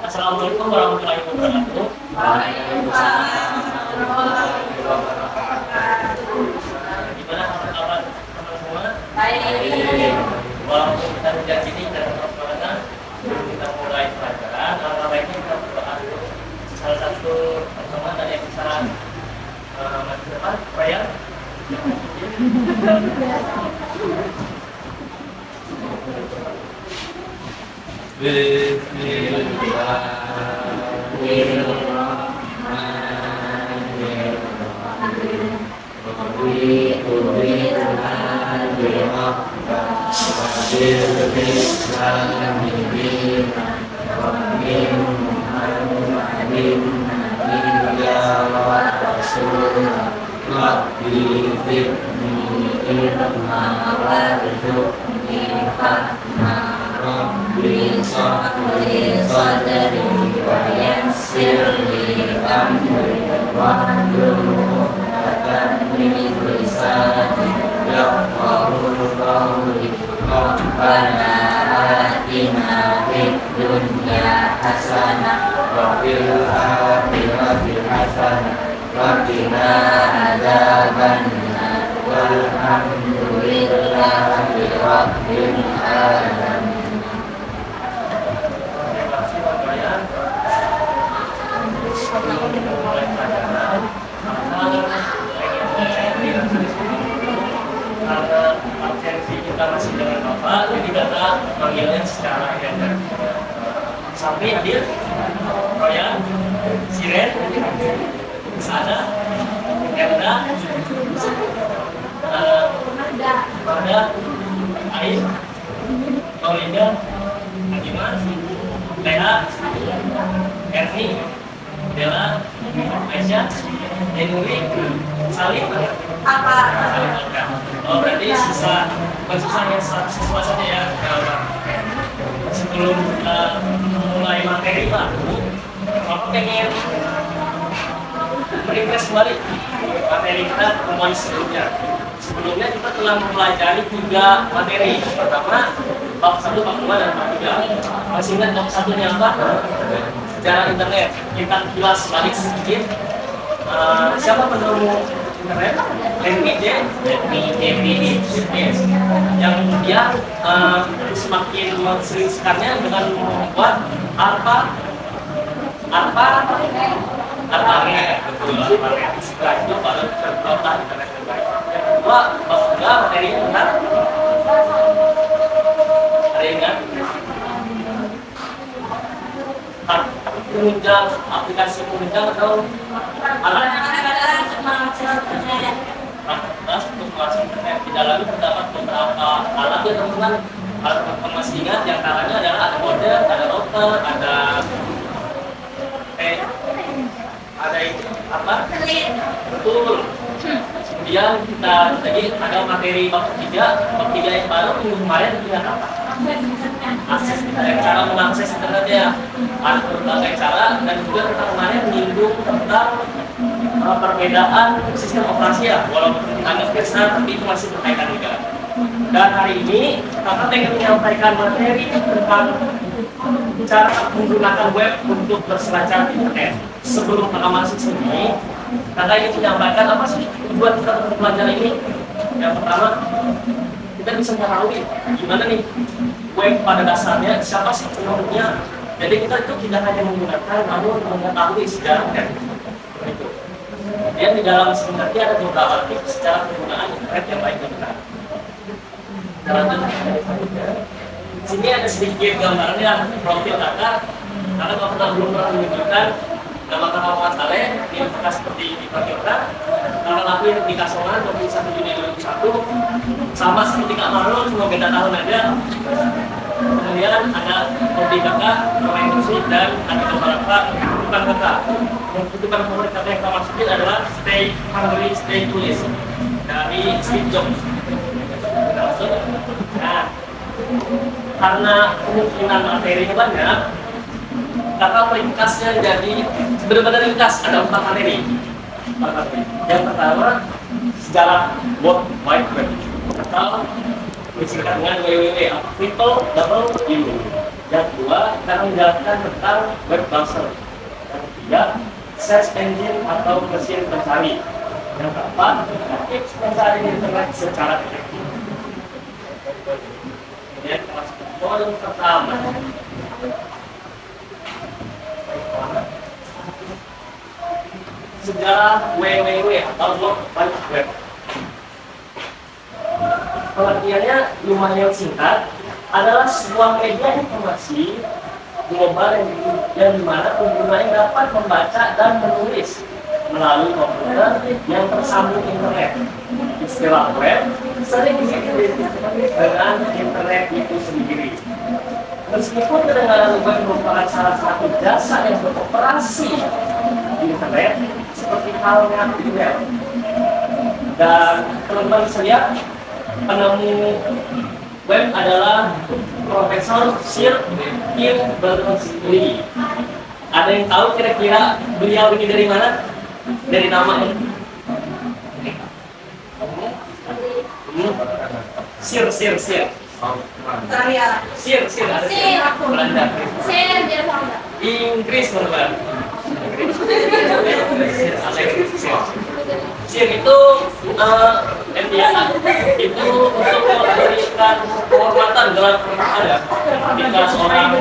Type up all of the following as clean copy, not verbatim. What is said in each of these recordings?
Assalamualaikum warahmatullahi wabarakatuh. Waalaikumsalam warahmatullahi wabarakatuh. Gimana kabar teman-teman semua? Baik. Walaupun kita tidak gini dan bagaimana sebelum kita mulai pelajaran, alangkah baiknya kita berdoa dulu. Salah satu pertemuan dari yang bisa maju depan, Raya. Karena absensi kita masih dengan Bapak, jadi kita manggilnya secara gender. Sampai hadir, Roya, Siren, Sana, Erda, Mada, Ain, Paulinda, Adima, Leha, Erni, Bella, Aisyah, Denuri, Salim, Apa? Oh, berarti sisa yang siswa saja ya. Sebelum kita mulai materi baru, aku pengen merefresh kembali materi kita pertemuan sebelumnya. Sebelumnya kita telah mempelajari 3 materi. Pertama, bab 1, bab 2, dan bab 3. Masih ingat bab 1-nya apa? Sejarah internet. Kita kilas balik sedikit. Siapa penemuan internet? Henry James, yang dia semakin menseriuskannya dengan membuat ARPANET, betul, ARPANET. Setelah itu baru tercipta internet terbaik. Yang kedua, bab 3 materinya tentang ada yang ingat? Penunjang, aplikasi penunjang atau alat untuk mengakses internet. Di dalamnya terdapat beberapa alat ya teman-teman. Alat masih ingat, yang antaranya adalah ada modem, ada router, ada itu apa? Betul. Kemudian kita tadi ada materi bab 3 yang baru minggu kemarin kita apa? Akses internet, cara mengakses internet ya. Ada berbagai cara, dan juga kita kemarin menyinggung tentang perbedaan sistem operasi ya, walaupun agak besar tapi itu masih berkaitan juga. Dan hari ini kakak ingin menyampaikan materi tentang cara menggunakan web untuk berselancar di internet. Sebelum kakak masuk sini, kakak ingin menyampaikan apa sih tujuan kita untuk belajar ini. Yang pertama, kita bisa mengetahui gimana nih web pada dasarnya, siapa sih pengguna. Jadi kita itu tidak hanya menggunakan, namun mengetahui sejarahnya. Kemudian di dalam sebenarnya ada beberapa tips cara penggunaan internet yang baik dan benar. Sini ada sedikit gambarnya profil kakak. Karena kalau belum pernah menunjukkan nama kakak Muhammad Saleh, ini apakah seperti di profil kakak. Kakak lahir di Kasongan 21 Juni 2001, sama seperti Kak Marul, cuma beda tahun aja. Kemudian ada hobi kakak, bermain musik, dan ada beberapa kebutuhan kakak. Kebutuhan favorit kakak yang kakak masukin adalah Stay Hungry, Stay Foolish dari Steve Jobs. Nah, karena kemungkinan materinya banyak, kakak ringkasnya jadi benar-benar ringkas, ada 4 materi. Yang pertama, sejarah World Wide Web atau disingkat dengan WWW, triple double U. Yang kedua, kita akan menjelaskan tentang web browser. Yang ketiga, search engine atau mesin pencari. Yang keempat, tips mencari internet secara efektif. Kemudian kita masuk ke poin pertama. Sejarah WWW atau World Wide Web. Pengertiannya lumayan singkat, adalah sebuah media informasi global yang dimana penggunanya dapat membaca dan menulis melalui komputer yang tersambung internet. Istilah web sering diidentifikasikan dengan internet itu sendiri. Meskipun kedengaran web merupakan salah satu jasa yang beroperasi di internet, seperti halnya email. Dan teman-teman bisa lihat, penemu web adalah Profesor Sir Kim Berners-Lee. Ada yang tahu kira-kira beliau ini dari mana? Dari namanya? Sir. Australia. Sir, ada Sir. Belanda. Saya dia sama. Inggris, teman-teman. Sir itu itu untuk memberikan kehormatan dalam pernikahan ya. Ketika seorang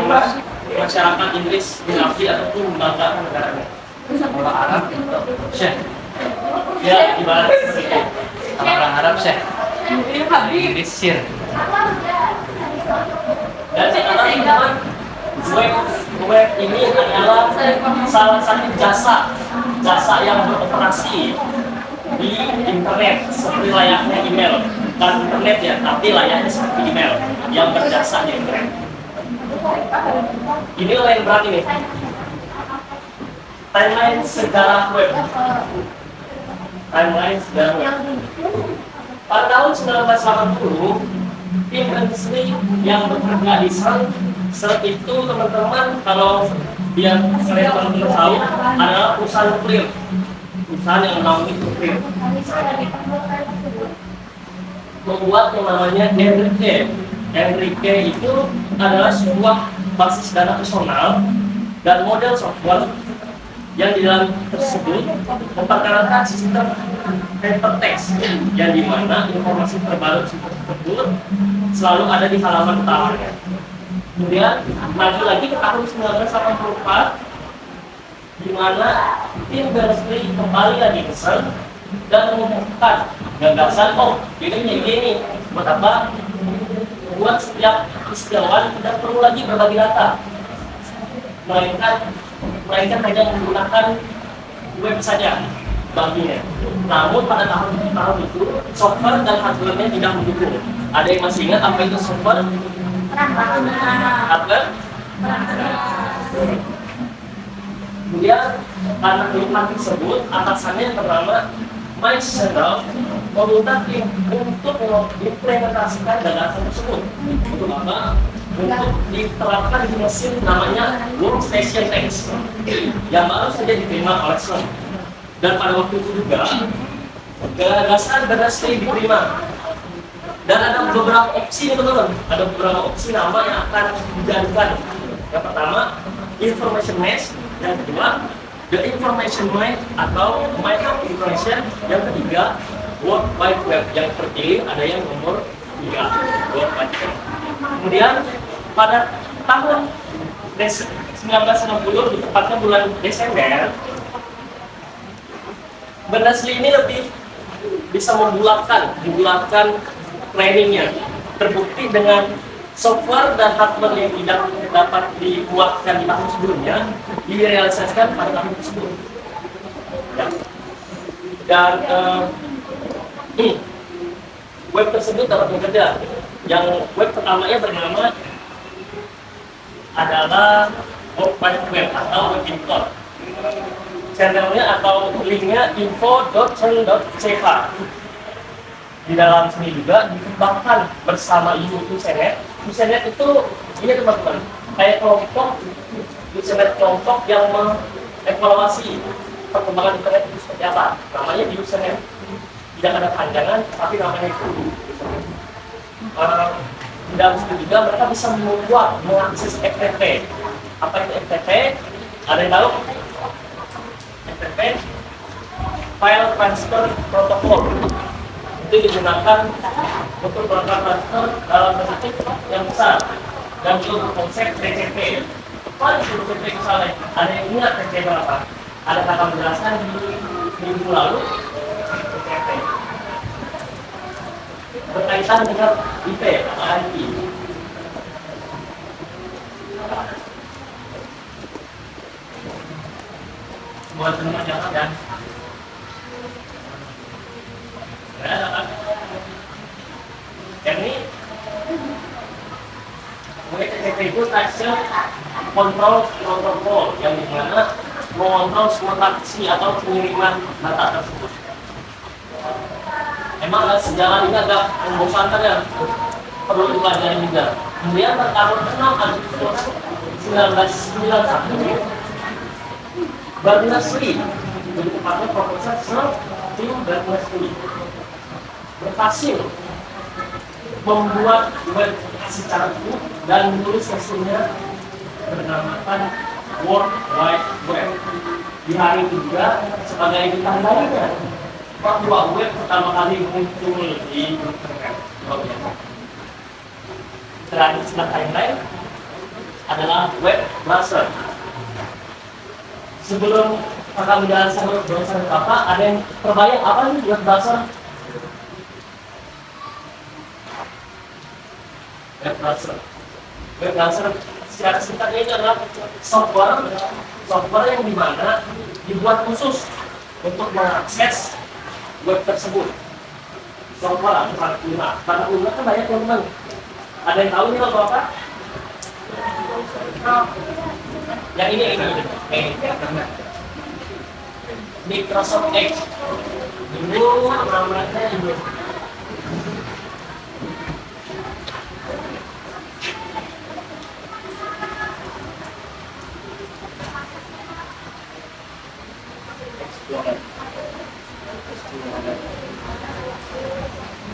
masyarakat Inggris diakui ataupun membanggakan negaranya. Kalau Arab, Syekh. Ya, ibarat seperti itu. Orang Arab Syekh. Inggris Sir. Dan teman-teman, web ini adalah salah satu jasa yang beroperasi di internet seperti layaknya email. Bukan internet ya, tapi layaknya seperti email yang berjasa di internet. Ini yang berat ini. Timeline sejarah web. Pada tahun 1980, Tim Berners-Lee yang bekerja di Sun itu teman-teman, kalau dia kalian teman-teman tahu, adalah perusahaan nuklir, perusahaan yang menaungi nuklir, membuat yang namanya Enrique itu adalah sebuah basis data personal dan model software yang di dalam tersebut memperkenalkan sistem hypertext yang dimana informasi terbaru tersebut selalu ada di halaman utamanya. Kemudian maju lagi ke tahun 1984 di mana Tim Berners-Lee kembali lagi ke Sun dan mengungkapkan gagasan, ini buat apa? Buat setiap istiawan tidak perlu lagi berbagi data, melainkan hanya menggunakan web saja baginya. Namun pada tahun itu software dan hardware-nya tidak mendukung. Ada yang masih ingat apa itu software? Hardware? Kemudian karena kelemahan tersebut, atasannya yang bernama Mike Sandel meminta tim untuk mengimplementasikan gagasan tersebut. Untuk apa? Untuk diterapkan di mesin namanya Workstation X yang baru saja diterima oleh Sun. Dan pada waktu itu juga gagasan Berners-Lee diterima. Dan ada beberapa opsi nih teman-teman. Ada beberapa opsi nama yang akan dijadikan. Yang pertama, Information Mesh. Yang kedua, The Information Mine atau Mine of Information. Yang ketiga, World Wide Web. Yang terpilih ada yang nomor 3, World Wide Web. Kemudian pada tahun 1960, tepatnya bulan Desember, Berners-Lee ini lebih bisa membulatkan planningnya. Terbukti dengan software dan hardware yang tidak dapat dibuatkan di tahun sebelumnya direalisasikan pada tahun tersebut. Ya. Dan web tersebut dapat bekerja. Yang web pertamanya bernama adalah World Wide Web atau Web Editor. Channelnya atau linknya info.cern.ch. Di dalam sini juga dikembangkan bersama Usenet. Usenet itu ini teman-teman, kayak kelompok Usenet, kelompok yang mengevaluasi perkembangan internet itu seperti apa. Namanya Usenet. Tidak ada panjangan, tapi namanya itu. Di dalam situ juga mereka bisa membuat mengakses FTP. Apa itu FTP? Ada yang tahu? FTP, File Transfer Protocol, itu digunakan untuk melakukan transfer dalam detik yang besar dan juga konsep TCP. Apa itu TCP misalnya? Ada yang ingat TCP apa? Ada kakak menjelaskan di minggu lalu. TCP berkaitan dengan IP atau IP. Semua semua jangan ya. Yang ini TCP itu Transfer Control Protocol yang dimana mengontrol semua transaksi atau pengiriman data tersebut. Emang sejarah ini agak membosankan ya, perlu dipelajari juga. Kemudian tahun 6 Agustus 1991 Berners-Lee, jadi tepatnya Profesor Sir Tim Berners-Lee berhasil membuat web secara utuh dan menulis hasilnya bernamakan World Wide Web. Di hari itu juga sebagai ditandainya bahwa web pertama kali muncul di internet. Terakhir setelah timeline adalah web browser. Sebelum kakak menjelaskan web browser apa, ada yang terbayang apa sih web browser? Web browser secara singkatnya itu adalah software yang dimana dibuat khusus untuk mengakses web tersebut. Software atau pada umumnya kan banyak teman. Ada yang tahu nih logo apa? Yang ini. Microsoft Edge. Dulu namanya ini.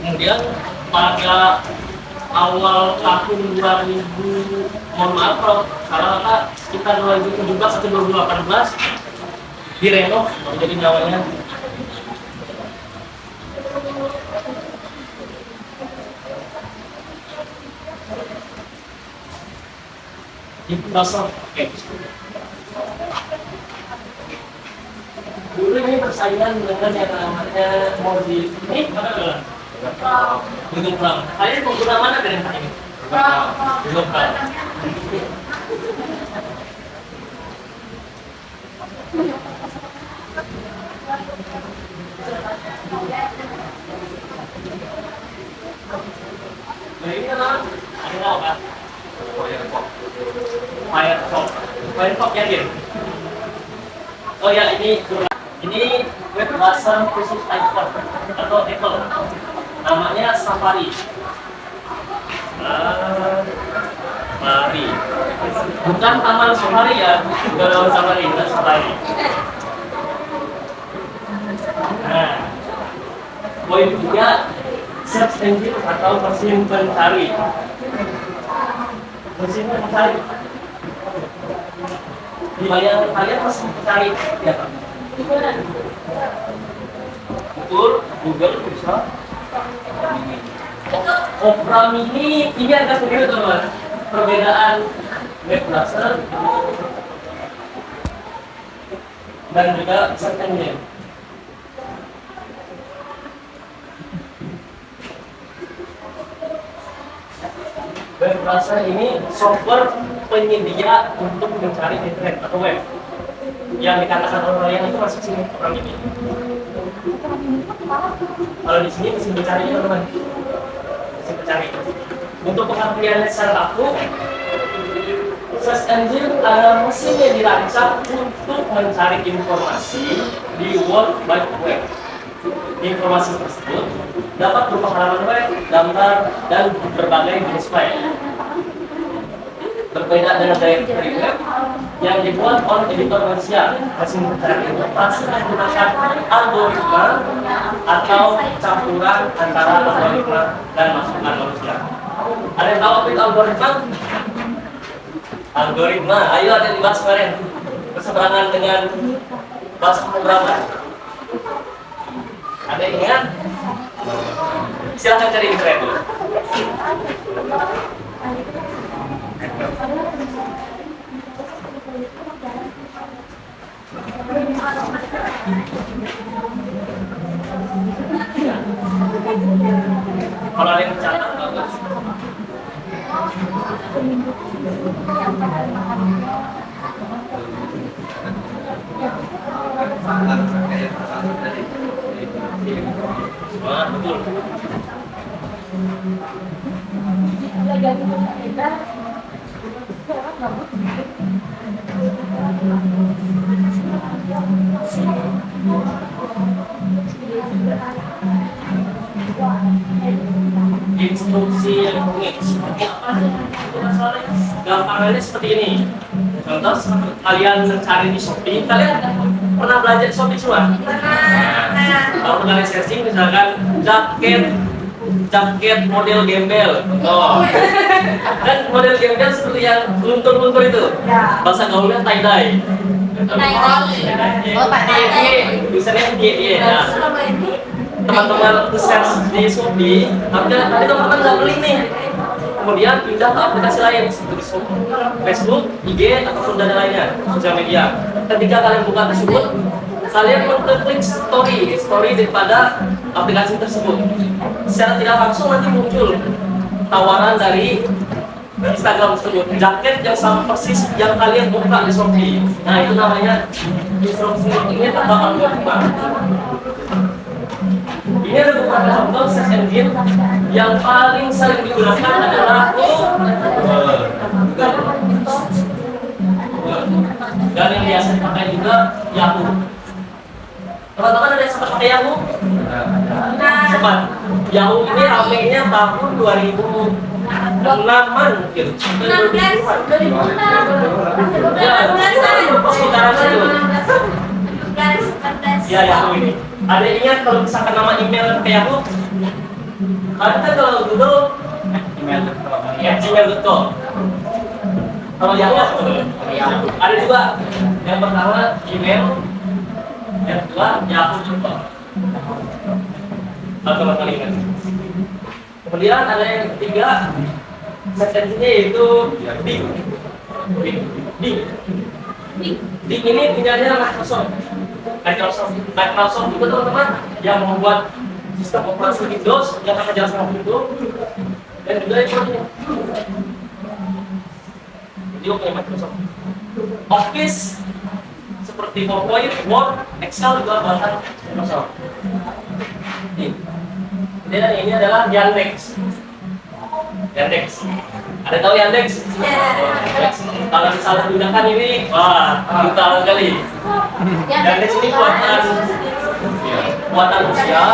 Kemudian pada awal tahun 2000, mohon maaf kalau sekitar 2017 atau 2018 direnov menjadi nyawanya. Microsoft Edge. Dulu ini persaingan dengan yang namanya Mozilla. Ini apa? Google Chrome. Kalian pengguna mana dari ini? Google Chrome. Nah, ini kan ada apa? Firefox ya dia. Oh ya, ini web browser khusus iPhone atau Apple. Namanya Safari. Safari. Bukan taman safari ya, bukan safari, bukan safari. Nah, poin juga search engine atau mesin pencari. Mesin pencari. Di bayangan kalian mesin pencari ya Pak? Betul, Google bisa. Opera Mini ini agak sedikit teman. Perbedaan web browser dan juga search engine. Web browser ini software penyedia untuk mencari internet atau web. Yang dikatakan orang yang itu masuk sini Opera Mini. Kalau di sini mesin pencari teman. Mencari. Untuk pengertian secara baku, search engine adalah mesin yang dirancang untuk mencari informasi di World Wide Web. Informasi tersebut dapat berupa halaman web, gambar, dan berbagai jenis file. Berbeda dengan directory web yang dibuat oleh editor manusia, mesin pencari itu pasti menggunakan algoritma atau campuran antara algoritma dan masukan manusia. Ada yang tahu apa itu algoritma? Algoritma, ayo ada yang dibahas kemarin. Berseberangan dengan bahasa pemrograman. Ada yang ingat? Silahkan cari internet dulu. Kalau ada yang mencatat, bagus. Wah, betul. Instruksi yang seperti apa? Gampangannya seperti ini. Contoh, kalian mencari di Shopee, kalian pernah belajar di Shopee semua? Kalau kalian searching misalkan jaket model gembel, oh, kan model gembel seperti yang luntur-luntur itu, bahasa gaulnya tie dye. Oh, tie-dye. Tulisannya dia. Nah, teman-teman search di Shopee, tapi teman-teman nggak beli nih. Kemudian pindah ke aplikasi lain seperti Facebook, IG, ataupun dana lainnya, sosial media. Ketika kalian buka tersebut, kalian mengklik story daripada aplikasi tersebut. Secara tidak langsung nanti muncul tawaran dari Instagram tersebut, jaket yang sama persis yang kalian buka di Shopee. Nah, itu namanya instruksi ini tentang algoritma. Ini ada beberapa contoh search engine yang paling sering digunakan adalah Google. Dan yang biasa dipakai juga Yahoo. Teman-teman ada yang sempat pakai Yahoo? Sempat. Yahoo ini ramainya tahun 2006-an mungkin. 2006. Ya, sekitaran itu. Ya, Yahoo ini. Ada yang ingat kalau misalkan nama email ke Yahoo? Ada kalau Google gmail.com. Kalau Yahoo ada juga. Yang pertama Gmail, yang kedua Yahoo.com. Teman-teman ingat. Kemudian ada yang ketiga, search engine-nya yaitu Bing. Bing ini punyanya Microsoft itu teman-teman yang membuat sistem operasi Windows yang akan jalan sama Windows dan juga itu video punya Microsoft Office seperti PowerPoint, Word, Excel juga buatan Microsoft. Kemudian ini adalah Yandex. Ada tahu Yandex? Yandex. Kalau misalnya gunakan ini, wah, brutal kali. Yandex ini buatan Rusia.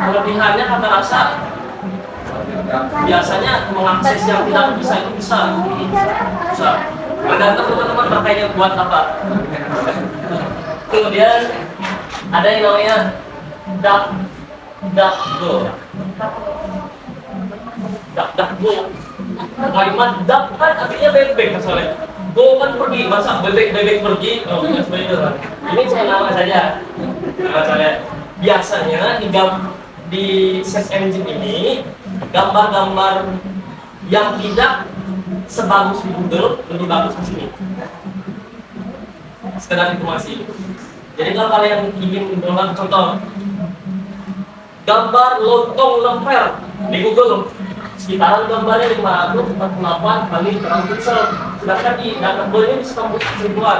Kelebihannya kata rasa biasanya mengakses yang tidak bisa itu bisa. Tergantung teman-teman pakainya buat apa. Kemudian ada yang namanya DuckDuckGo. Kalimat duck kan artinya bebek soalnya. Go kan pergi, masa bebek pergi? Oh, seperti itu kan. Ini cuma nama saja. Soalnya biasanya di search engine ini gambar-gambar yang tidak sebagus di Google lebih bagus di sini. Sekedar informasi. Jadi kalau kalian ingin mencoba contoh gambar lontong lemper di Google, sekitaran gambarnya 548 kali terang pixel, sedangkan di DuckDuckGo ini bisa tembus 1000-an.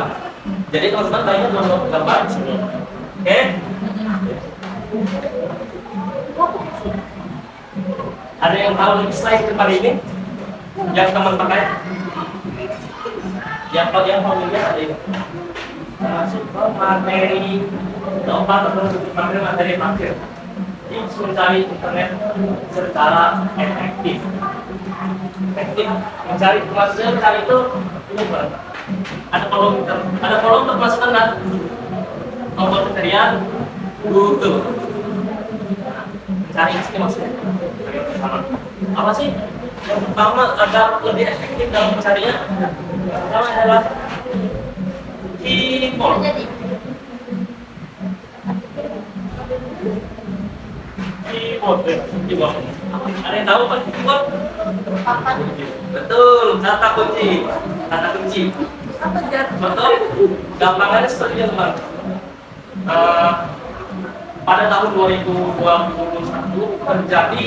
Jadi teman-teman banyak download gambar di sini. Oke? Ada yang tahu slide depan ini? Yang teman pakai? Yang familiar ada ini. Masuk ke materi keempat atau materi parkir. Tips mencari internet secara efektif. Mencari itu ini Pak. Ada kolom termasukkan kan? Nomor pencarian Google. Mencari ini maksudnya. Sama. Apa sih yang pertama agar lebih efektif dalam pencarian? Yang pertama adalah keyboard. Keyboard, keyboard. Ada yang tahu apa keyboard? Betul, kata kunci. Kata kunci. Betul. Gampangannya seperti ini teman. Pada tahun 2021 terjadi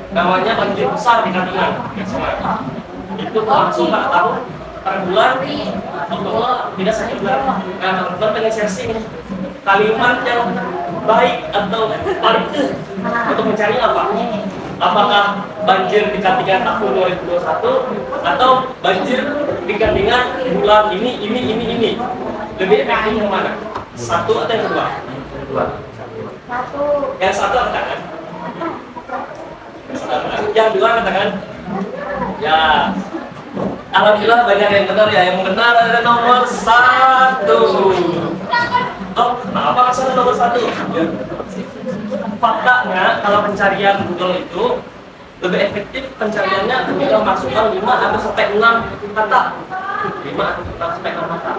namanya banjir besar di Katingan. Itu langsung pada tahun per bulan atau tidak saja bulan. Nah, teman-teman pengen sharing kalimat yang baik atau paling untuk mencari apa? Apakah banjir di Katingan tahun 2021 atau banjir di Katingan bulan ini? Lebih efektif yang mana? Satu atau yang kedua? Satu. Yang satu katakan. Yang dua katakan. Ya. Alhamdulillah banyak yang benar ya. Yang benar ada nomor 1. Oh, kenapa kasih nomor 1? Faktanya kalau pencarian Google itu lebih efektif pencariannya ketika masukkan 5 atau sampai 6 kata. 5 atau sampai 6 kata.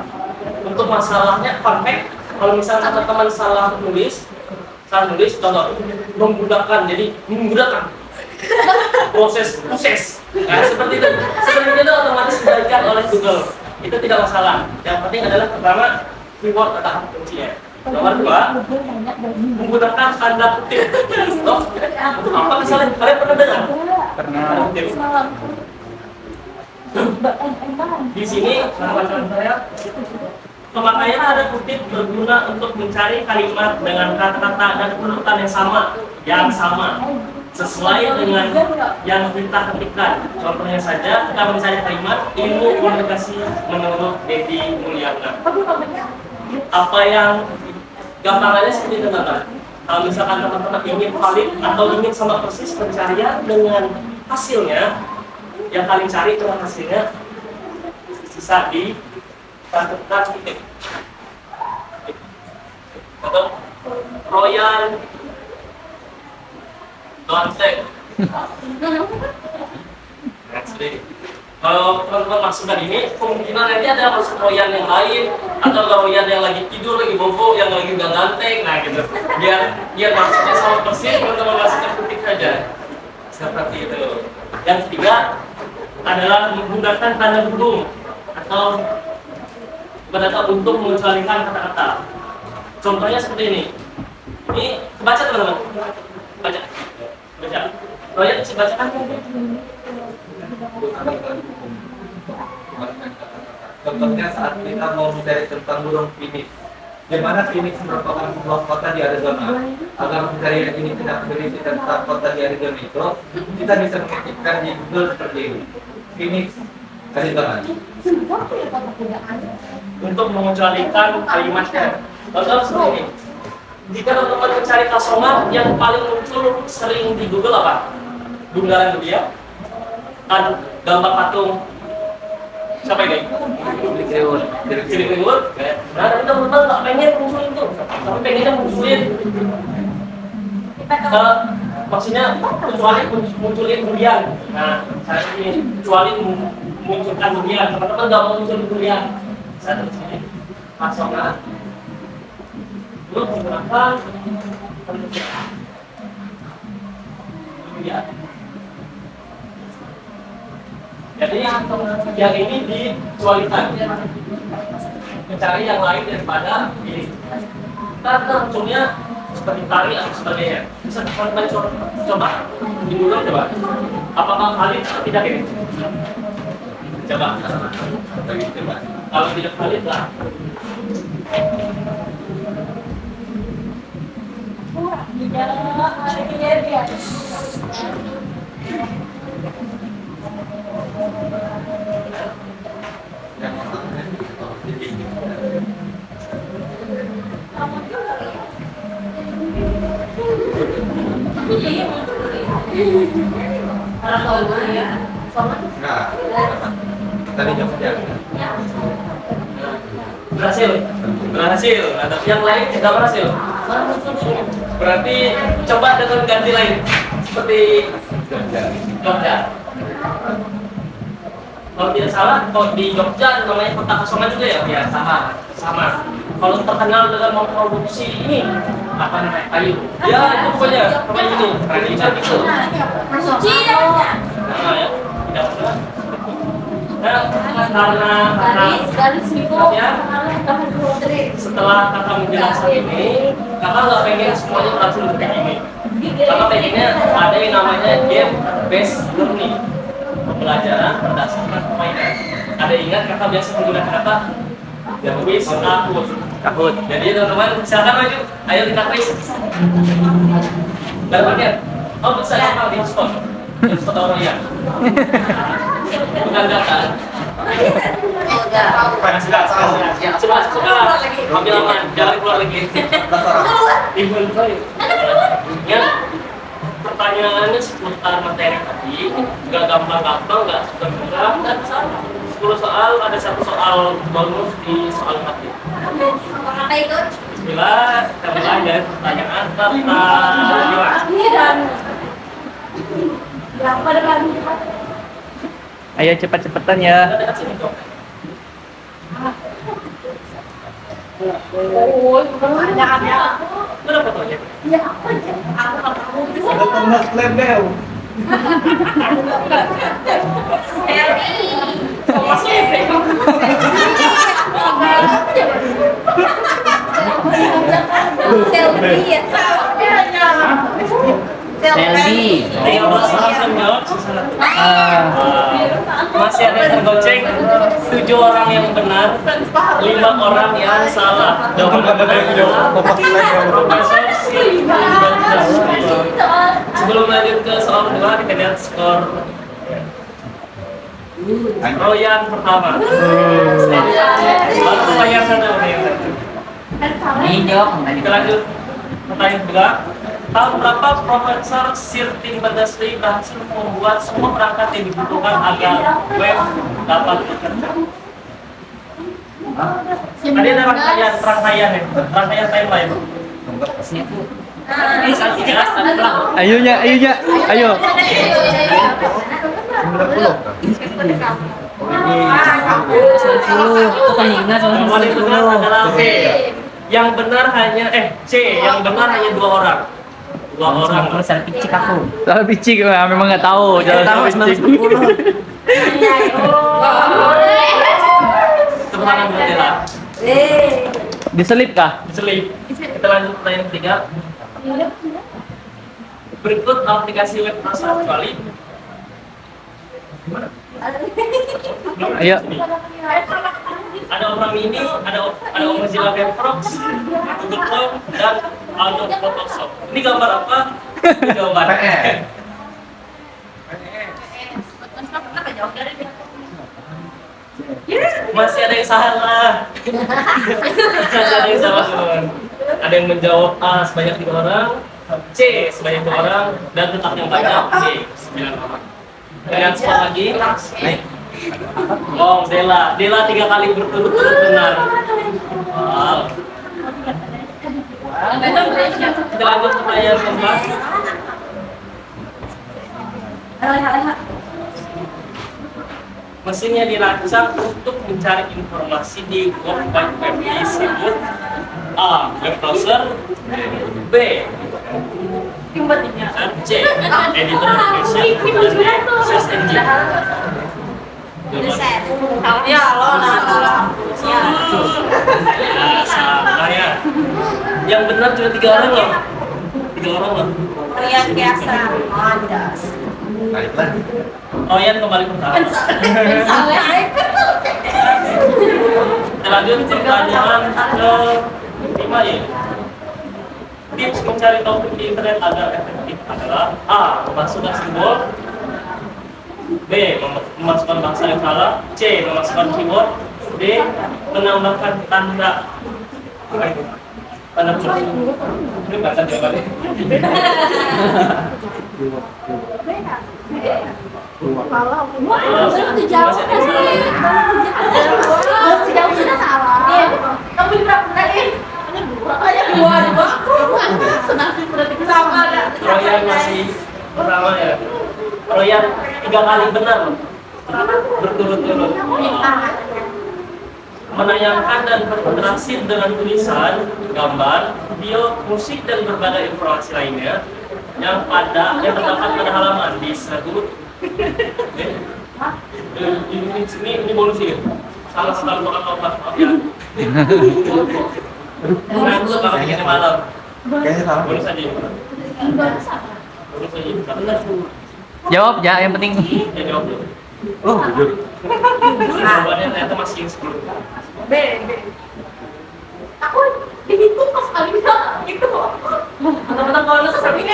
Untuk masalahnya fun fact, kalau misalnya teman-teman salah nulis contoh menggunakan proses nah, seperti itu otomatis diberikan oleh Google, itu tidak masalah. Yang penting adalah pertama keyword atau kunci ya. Nomor 2 menggunakan tanda kutip. Untuk apa misalnya kalian pernah dengar? Pernah. Di sini saya pemakaian ada kutip berguna untuk mencari kalimat dengan kata-kata dan urutan yang sama sesuai dengan yang kita ketikkan. Contohnya saja kita mencari kalimat ilmu komunikasi menurut Dedi Mulyana. Apa yang gampangannya seperti itu teman-teman. Kalau misalkan teman-teman ingin valid atau ingin sama persis pencarian dengan hasilnya, yang kalian cari dengan hasilnya bisa di cantumkan titik. Atau Royal Doantek. Kalau teman-teman masukkan ini, kemungkinan nanti ada masuk Royal yang lain atau Royal yang lagi tidur, lagi bobo, yang lagi udah ganteng, nah gitu. Biar masuknya sama persis, teman-teman masukkan titik saja. Seperti itu. Yang ketiga adalah menggunakan tanda huruf atau berdata untuk mengecualikan kata-kata. Contohnya seperti ini. Ini kebaca teman-teman. Baca. Royal bisa bacakan? Contohnya saat kita mau mencari tentang burung Phoenix, di mana Phoenix merupakan sebuah kota di Arizona. Agar pencarian ini tidak berisi tentang kota di Arizona itu, kita bisa mengetikkan di Google seperti ini. Phoenix, Arizona. Untuk mengecualikan kalimatnya. Contoh seperti ini. Jika teman-teman mencari kasongan yang paling muncul sering di Google apa? Bundaran Dunia, kan gambar patung siapa ini? Ciri Kriwut. Nah, tapi teman-teman nggak pengen muncul itu, tapi pengennya munculin. Maksudnya kecuali munculin durian. Nah, saya ini kecuali munculkan durian. Teman-teman nggak mau muncul durian. Saya tulis ini kasongan. Lalu menggunakan durian. Jadi yang ini dikecualikan, mencari yang lain daripada ini. Karena munculnya seperti tari atau sebagainya. Bisa teman-teman coba di Google coba. Apakah valid atau tidak ini? Coba. Kalau tidak valid lah. Tadi jawabnya. Berhasil. Nah, tapi yang lain tidak berhasil. Berarti coba dengan ganti lain. Seperti Jogja. Kalau tidak salah, kalau di Jogja namanya kota Kasongan juga ya? Ya, sama. Kalau terkenal dengan memproduksi ini apa namanya kayu? Ya, itu pokoknya ini. Furniture gitu. Suci ya. Nah, ya, tidak pernah. Nah, karena Garis itu. ya, setelah kakak menjelaskan ini, kakak nggak pengen semuanya langsung kayak ini. Kakak pengennya ada yang namanya game based learning, pembelajaran berdasarkan permainan. Ada ingat kakak biasa menggunakan apa? Ya, quiz Kahoot. Jadi teman-teman silakan maju. Ayo kita quiz. Berbagai. Oh bisa kakak di spot. Di spot orang ya. Bukan data. Coba ambil aman, jangan keluar lagi. Ibu saya. Ya, pertanyaannya seputar materi tadi, nggak gampang-gampang, nggak susah-susah, dan 10 soal, ada 1 soal bonus di soal tadi. Apa itu? Bismillah, kita mulai dari pertanyaan pertama. Ya, pada kali. Ayo cepat-cepatan ya. Dekat sini dong. Oh, pertanyaannya. Mana fotonya? Ya, apa aja? Aku Ada Thomas Lebel. Selfie ya. Selfie. Tinggal langsung jawab masih ada yang tergoceng 7 orang yang benar 5 orang yang salah. Jangan ada yang jawab Thomas Lebel. Profesor Silvia Bandasri. Sebelum lanjut ke soal kedua kita lihat skor Royan pertama. Baru bayar sana Ini jawab kita lanjut pertanyaan kedua. Tahun berapa Profesor Sirtin Bandasri berhasil membuat semua perangkat yang dibutuhkan agar web dapat bekerja? Tadi ada rangkaian timeline. Ini saat jelas tadi bilang. Ayo. 10. Itu kan ingat Yang paling benar adalah B. Yang benar hanya C. Yang benar hanya 2 orang. 2 orang. Salah picik aku. Salah picik memang nggak tahu. Jangan tahu 1910. Tepuk tangan berarti lah. Diselip kah? Diselip. Kita lanjut pertanyaan ketiga. Berikut aplikasi web rasa kecuali. Ayo. Ada Opera Mini, ada Mozilla Firefox, Google Chrome, dan Adobe Photoshop. Ini gambar apa? Ini gambar. Masih ada yang salah. Masih ada yang salah. Ada yang menjawab A sebanyak 3 orang, C sebanyak 2 orang, dan tetap yang banyak D 9 orang. Kalian skor lagi. Oh, Dela 3 kali berturut-turut benar. Wow. Kita lanjut ke pertanyaan keempat. Mesin yang dirancang untuk mencari informasi di World Wide Web disebut A. Web browser, B. C. Editor application, dan D. Search engine. Ya, lo nah. Ya, salah ya. Yang benar cuma 3 orang loh. 3 orang loh. Rian biasa. Mandas. Royan kembali pertama. Kita lanjut ke pertanyaan ke-5 ya. Tips mencari topik di internet agar efektif adalah A. Memasukkan simbol, B. Memasukkan bahasa yang salah, C. Memasukkan keyword, D. Menambahkan tanda. Apa itu? Tanda kurung. Ini baca jawabannya. Itu jauh sudah salah. Kamu berapa ada dua. Senasib berarti sama ada. Royan masih pertama ya. 3 kali benar loh. Berturut-turut. Menayangkan dan berinteraksi dengan tulisan, gambar, video, musik dan berbagai informasi lainnya yang terdapat pada halaman di satu ini bonus ya. Salah sekali bakal maaf ya. Nah, itu bakal bikin malam. Kayaknya salah. Bonus aja. Bonus aja. Jawab ya, yang penting. Ya jawab dulu. Oh, jujur. Jawabannya ternyata masih yang 10. B. Aku itu pas kali bisa gitu. Teman-teman kalau lu sampai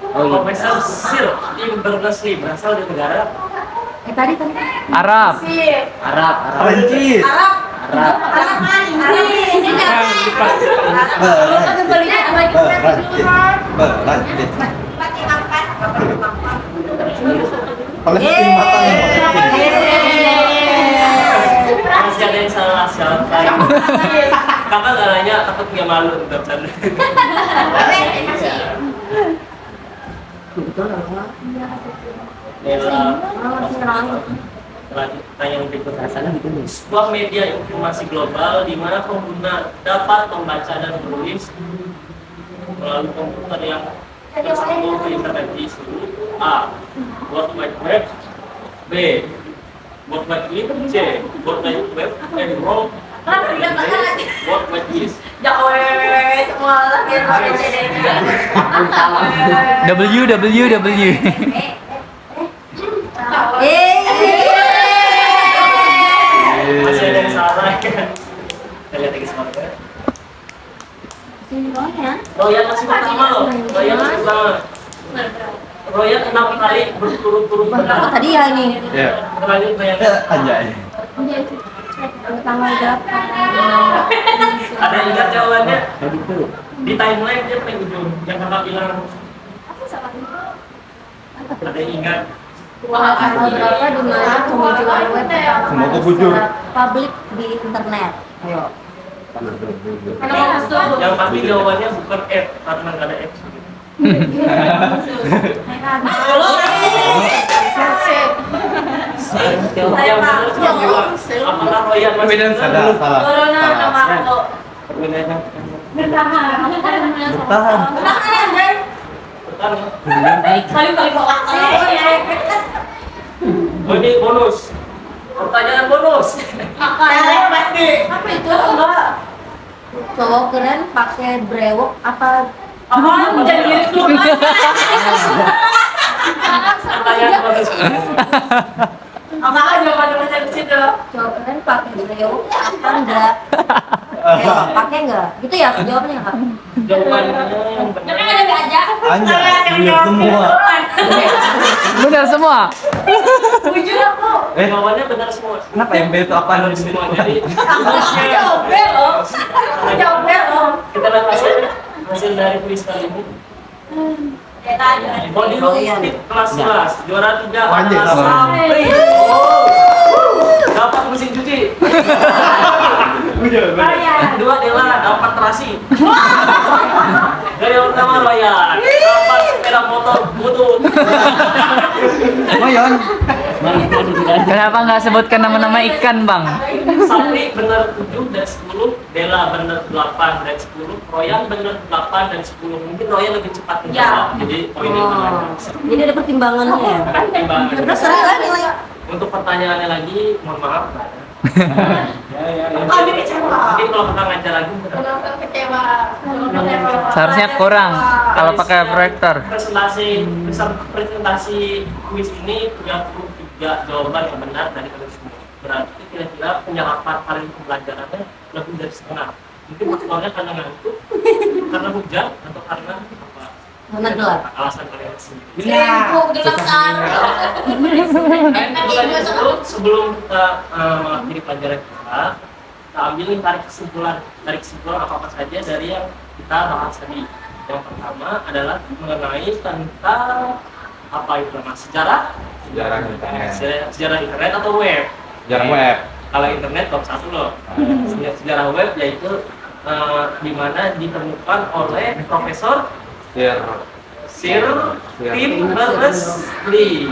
Profesor Sir Ibn Nasri berasal dari negara tadi Arab. Arab. Prancis. Perancis. Palestina matang. Masih ada yang salah siapa? Kakak nggak nanya, takut nggak malu untuk bercanda. Pertanyaan berikutnya, sebuah media informasi global di mana pengguna dapat membaca dan menulis melalui komputer yang tersambung ke internet di seluruh A. World Wide Web. B. World Wide Web. C. World Wide Web. And World Wide Web. semua lah WWW. Masih ada yang salah kan? Kita lihat lagi semuanya. Royan masih pertama loh. Royan masih pertama. Royan 6 kali berturut-turut benar. tadi ya nih Ya. Lanjut bayangkan. Anjay. tanggal berapa Ada yang ingat jawabannya? Di timeline dia paling ujung. Yang kakak bilang. Ada yang ingat? tanggal berapa di mana kemunculan web pertama Semoga kali bujur. secara publik di internet ayo Yang pasti jawabannya bukan F karena nggak ada F. Yang benar cuma dua. Apakah Royan masih Salah, benar? salah. Corona Salah. Marco Bertahan. Oh, ini bonus. Pertanyaan bonus. apa itu cowok keren pakai brewok apa Jadi lirik dulu. Pertanyaan bonus. apa jawaban macam situ cowok keren pakai brewok apa enggak pakai enggak gitu ya jawabannya kak Jawabannya yang benar. Anjay, iya semua. Benar semua. jujur aku Jawabannya benar semua. Kenapa yang B itu apa? Benar semua. Jadi jawab belum jawab belum kita lihat hasil dari kuis kali ini. Body Romantic kelas 11 juara 3 Anjay, sama. Sapri. Dapat mesin cuci. Kedua Dela dapat terasi. Dari yang pertama Royan dapat sepeda motor butut. Lumayan. Kenapa nggak sebutkan nama-nama ikan, Bang? Sapri benar 7 dan 10, Dela benar 8 dan 10, Royan benar 8 dan 10. Mungkin Royan lebih cepat menjawab. Jadi poinnya benar. jadi ada pertimbangannya ya Pertimbangan. terserah lah nilai Untuk pertanyaannya lagi, mohon maaf. kami kecewa Jadi kalau kita ngajar lagi, kecewa Seharusnya kurang kalau pakai proyektor. presentasi kuis ini 33 jawaban yang benar dari kalian semua. Berarti kira-kira penyerapan kalian pembelajarannya lebih dari setengah. Mungkin faktornya karena ngantuk, karena hujan, atau karena apa? Karena gelap. Alasan kalian sendiri. gelap kan Sebelum kita mengakhiri pelajaran kita ambil nih tarik kesimpulan apa saja dari yang kita bahas tadi. Yang pertama adalah mengenai tentang apa itu namanya sejarah internet atau web. Jarang web. Kalau internet top 1 loh. Sejarah web yaitu di mana ditemukan oleh Profesor Sir Tim Berners-Lee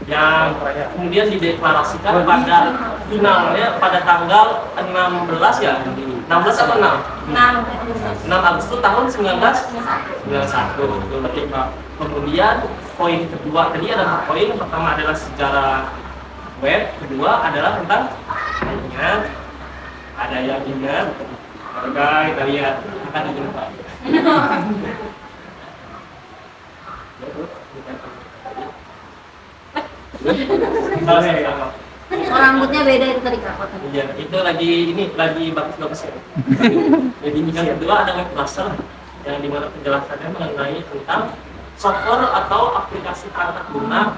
yang kemudian dideklarasikan pada finalnya pada tanggal 16 ya, 16 atau 6 Agustus tahun 1991. Kemudian poin kedua tadi ada 4 poin. Pertama adalah sejarah web, kedua adalah tentang ingat, ada yang ingat, oke kita lihat akan dijumpai. Oh, rambutnya beda itu tadi Kak. Iya, itu lagi bagus-bagus ya. Jadi yang kedua ada web browser yang dimana penjelasannya mengenai tentang software atau aplikasi perangkat lunak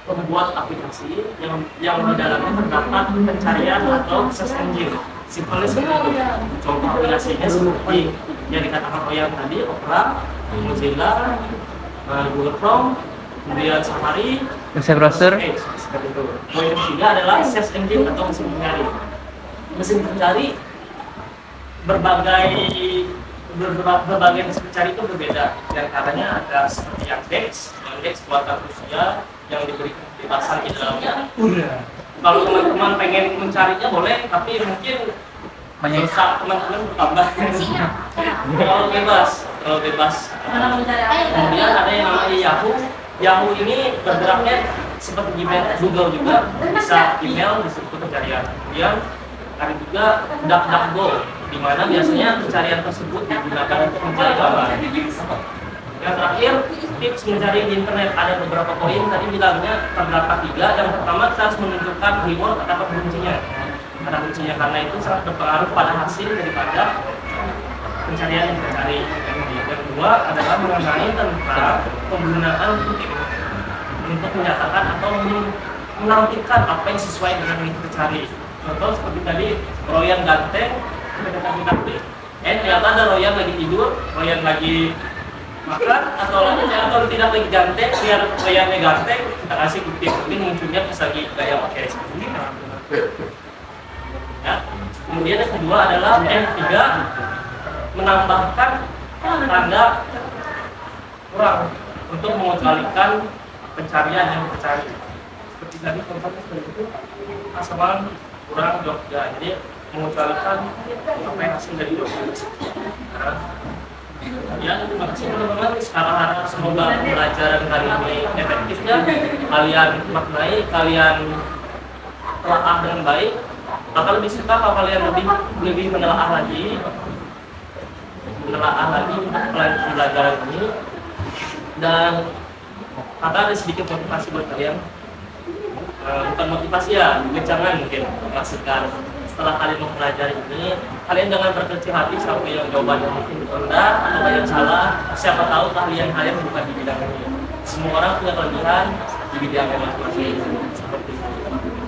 pembuat aplikasi yang di dalamnya terdapat pencarian atau search engine. Simpelnya seperti itu. Contoh aplikasinya seperti yang dikatakan Oyan tadi, Opera, Mozilla, Google Chrome, kemudian Safari, Web browser. Edge, seperti itu. Poin ketiga adalah search engine atau mesin pencari. Mesin pencari berbagai mesin pencari itu berbeda. Yang katanya ada seperti Yandex buatan Rusia yang diberikan kebebasan di dalamnya. Kalau teman-teman pengen mencarinya boleh, tapi mungkin dosa teman-teman bertambah. Terlalu bebas. Kemudian ada yang namanya Yahoo. Yahoo ini bergeraknya seperti Gmail, Google juga bisa email disebut pencarian. Kemudian ada juga DuckDuckGo, di mana biasanya pencarian tersebut digunakan untuk mencari gambar. Yang terakhir, tips mencari di internet ada beberapa poin. Tadi bilangnya terdapat 3. Yang pertama kita harus menunjukkan keyword atau kuncinya. Kata kuncinya karena itu sangat berpengaruh pada hasil daripada pencarian yang kita cari. Yang kedua adalah mengenai tentang penggunaan kutip untuk menyatakan atau menampilkan apa yang sesuai dengan yang kita cari. Contoh seperti tadi Royan ganteng, kita klik, ternyata ada Royan lagi tidur, Royan lagi makan, atau tidak lagi ganteng, biar Royannya ganteng, kita kasih kutip, mungkin munculnya pas lagi gaya pakai seperti ini. Ya. Kemudian yang kedua adalah N3, menambahkan tanda kurang untuk mengecualikan pencarian yang dicari. Seperti tadi contohnya seperti itu, Asaman kurang Jogja, jadi mengecualikan apa yang hasil dari Jogja. Ya, terima kasih teman-teman. Sekarang harap semoga pembelajaran kali ini efektif ya. Kalian maknai, kalian telah dengan baik. Akan lebih suka kalau kalian lebih menelaah lagi pelajaran ini, dan ada sedikit motivasi buat kalian. Bukan motivasi ya, jangan mungkin memastikan setelah kalian mempelajari ini, kalian jangan berkecil hati sampai yang jawabannya mungkin rendah atau yang salah. Siapa tahu kalian bukan di bidang ini. Semua orang punya kelebihan di bidangnya masing-masing seperti itu.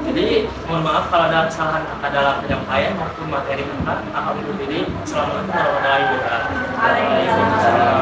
Jadi mohon maaf kalau ada kesalahan dalam penyampaian maupun materi kita. Alhamdulillah. Assalamualaikum warahmatullahi wabarakatuh.